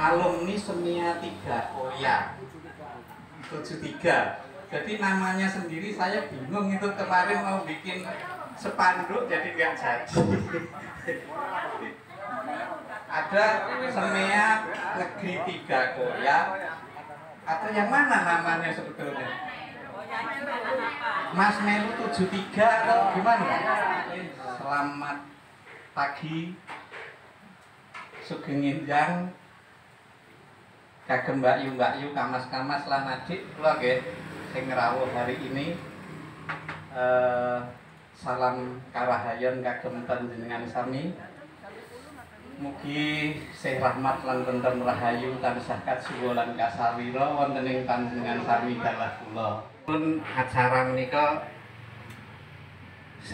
alumni Semia 3 Koya 73. Jadi namanya sendiri saya bingung, itu kemarin mau bikin spanduk jadi nggak jadi. Ada Semia Negeri 3 Koya atau yang mana namanya sebetulnya? Mas Melu 73 atau gimana? Selamat pagi, Sugeng Injang, kagem Mbak Yu, kamas-kamas lan adik kula nggih sing rawuh hari ini. Salam karahayon kagem panjenengan sami. Mugi sih rahmat lan tentrem rahayu tansah kasuwa lan kasawira wonten ing panjenengan sami dalah kula. Pun acara menika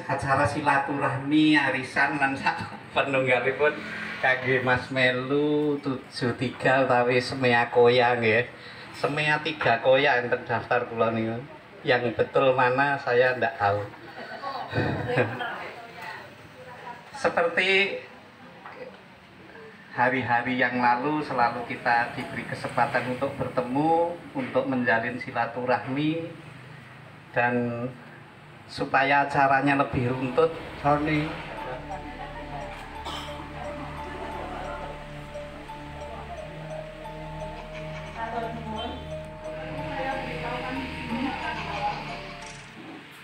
acara silaturahmi arisan lan sak penunggalipun kangge Mas Melu 73 utawi Semia Koya nggih. Semia 3 Koya enten daftar kula niku. Yang betul mana saya ndak tahu. Seperti hari-hari yang lalu selalu kita diberi kesempatan untuk bertemu, untuk menjalin silaturahmi, dan supaya acaranya lebih runtut, Sony.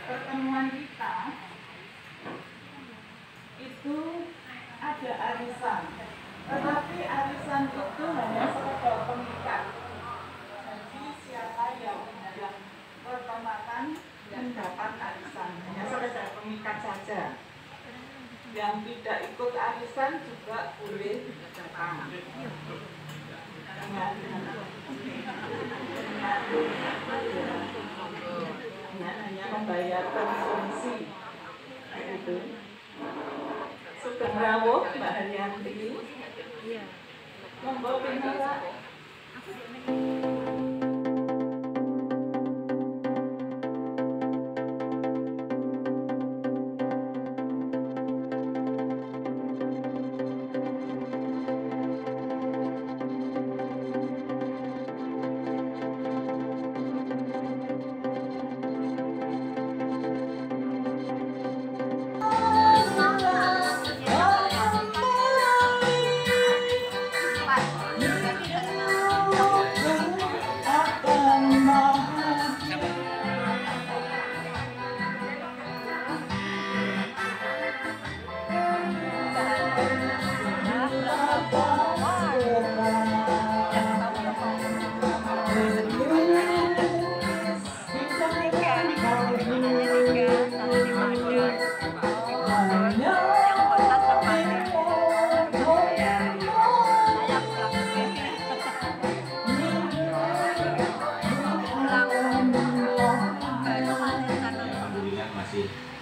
Pertemuan kita itu ada arisan, tetapi arisan itu hanya sekedar pengikat. Jadi siapa yang bertemakan mendapat arisan, hanya sekedar pengikat saja. Yang tidak ikut arisan juga boleh datang. Hanya membayar konsumsi itu. Sugeng rawuh Mbak Haryanti. Monggo pinara.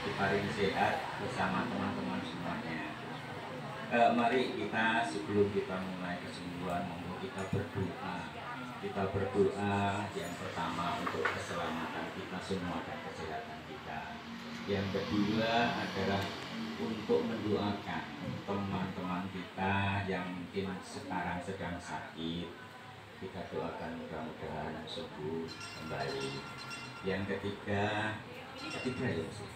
Diparing sehat bersama teman-teman semuanya. Mari kita sebelum kita mulai kesembuhan, monggo kita berdoa. Kita berdoa yang pertama untuk keselamatan kita semua dan kesehatan kita. Yang kedua adalah untuk mendoakan teman-teman kita yang mungkin sekarang sedang sakit. Kita doakan mudah-mudahan sembuh kembali. Yang ketiga ya sih.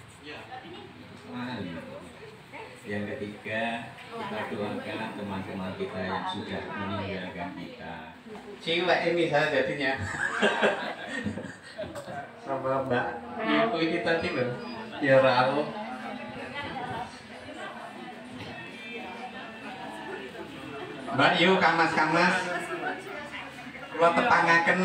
Yang ketiga, kita doakan teman-teman kita yang sudah meninggalkan kita. Ciwek ini saya jadinya. Sama Mbak Ibu ini tadi loh. Ya rawuh. Mbak Yu kamas-kamas. Kula tepangaken.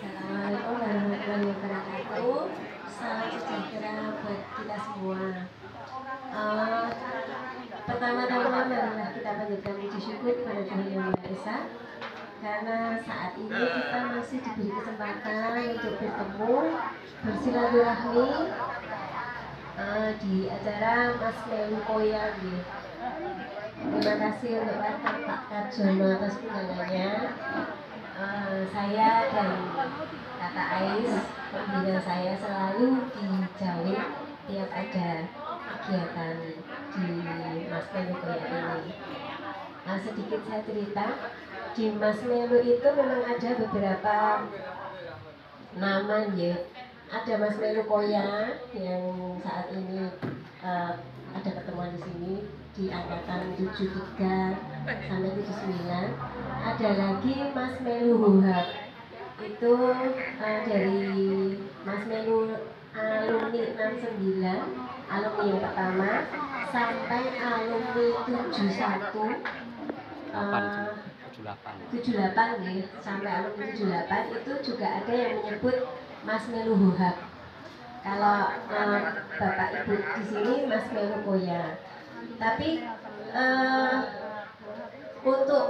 Assalamualaikum warahmatullahi wabarakatuh. Salam sejahtera buat kita semua. Pertama-tama marilah kita panjatkan puji syukur kepada Tuhan Yang Maha Esa, karena saat ini kita masih diberi kesempatan untuk bertemu bersilaturahmi di acara Mas Melu Koya. Terima kasih untuk Pak Karjono atas undangannya. Saya dan Kakak Ais, pembina saya selalu dijalin tiap ada kegiatan di Mas Melu Koya ini. sedikit saya cerita, di Marshmello itu memang ada beberapa nama ya. Ada Marshmello Koya yang saat ini ada pertemuan di sini di angkatan 73 sampai 79. Ada lagi Marshmello Hohab, itu dari Marshmello alumni 69, alumni yang pertama sampai alumni 71 78 nih, sampai alumni 78 itu juga ada yang menyebut Marshmello Hohab. Kalau Bapak Ibu di sini Marshmello Koya. Tapi untuk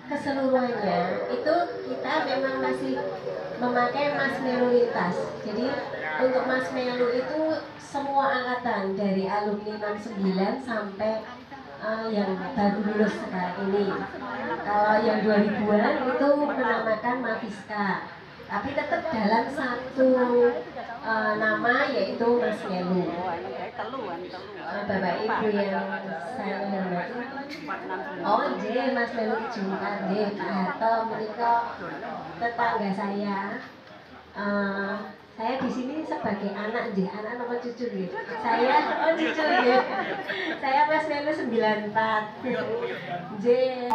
keseluruhannya itu kita memang masih memakai Marshmello lintas. Jadi untuk Marshmello itu semua angkatan dari alumni 69 sampai yang baru lulus sekarang ini. Kalau yang 2000-an itu menamakan Maviska, tapi tetap dalam satu nama yaitu Marshmello. Bapak Ibu yang saya hormati, oh nggih Marshmello Jungkar nggih Pak Harto menika tetangga saya. Saya di sini sebagai anak nggih, anak nomor cucu nggih. Saya cucu nggih. Saya Marshmello 94. Nggih.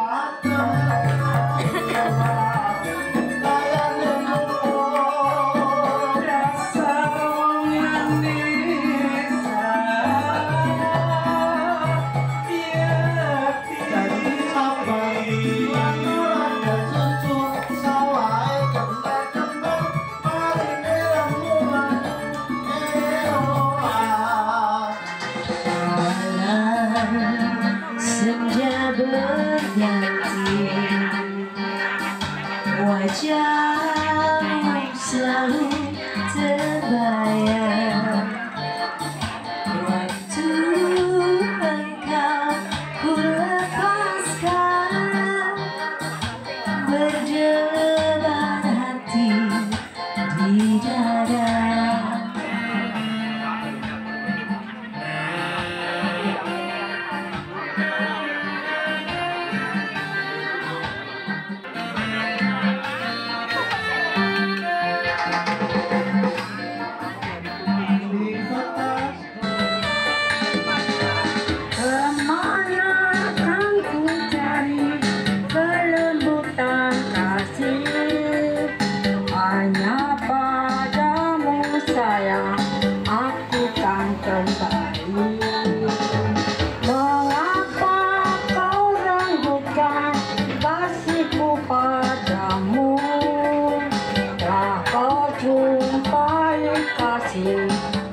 Senja bernyanyi, wajahmu selalu terbayang. Waktu engkau ku lepaskan, berdebar hati di dada.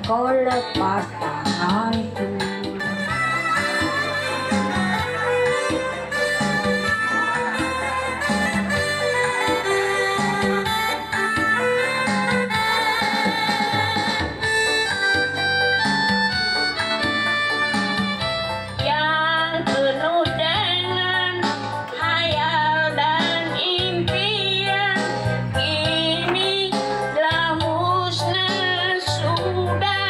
Kau lepas tanganku. Yang penuh dengan hayal dan impian, kini telah musnah sudah.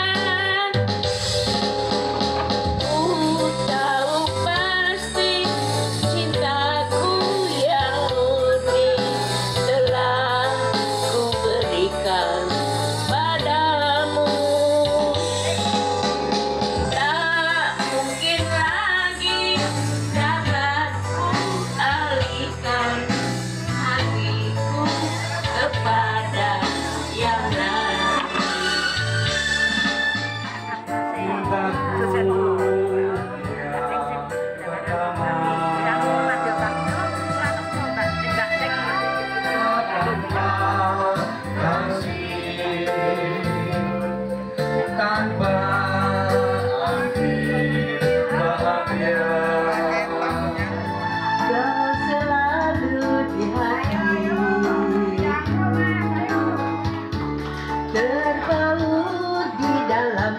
Terpaut di dalam